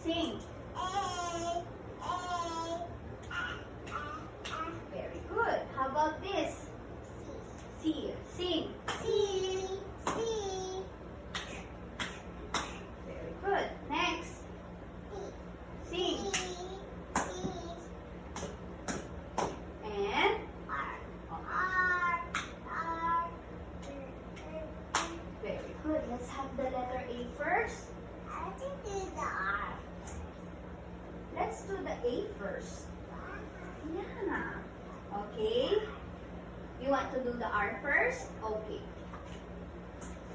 Sing. Very good. How about this? C. Sing. Very good. Next. Sing. And very good. Let's have the letter A first. Let's do the A first. Yeah. Okay. You want to do the R first? Okay.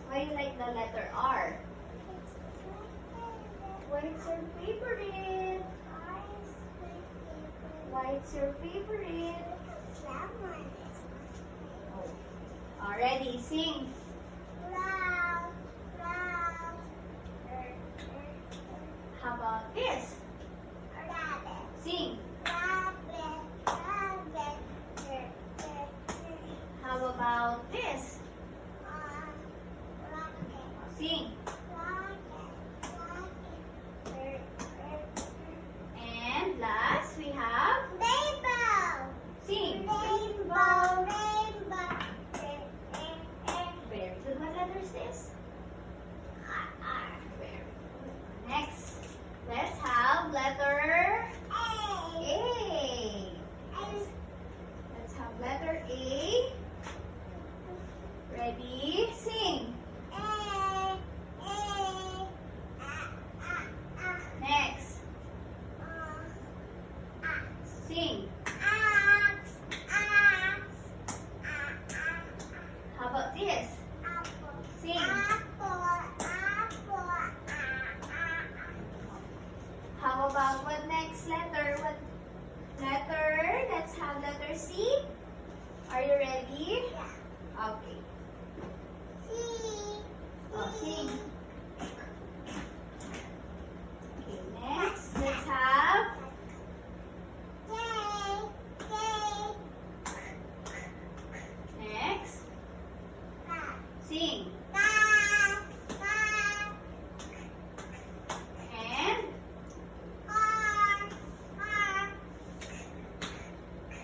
Why you like the letter R? Why it's your favorite? Why it's your favorite? Oh. Already, sing. How about this? Sing. How about this? Sing. And last we have sing. Very good. What letter is this? Very good. Next, let's have letter A. Let's have letter A. Ready? Sing. Next. Sing. How about this? Sing. How about what next letter? What letter? Let's have letter C. Are you ready? Okay. Oh, sing. Okay, next, let's have next. Sing. And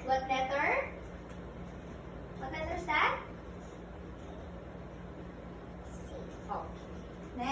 what letter?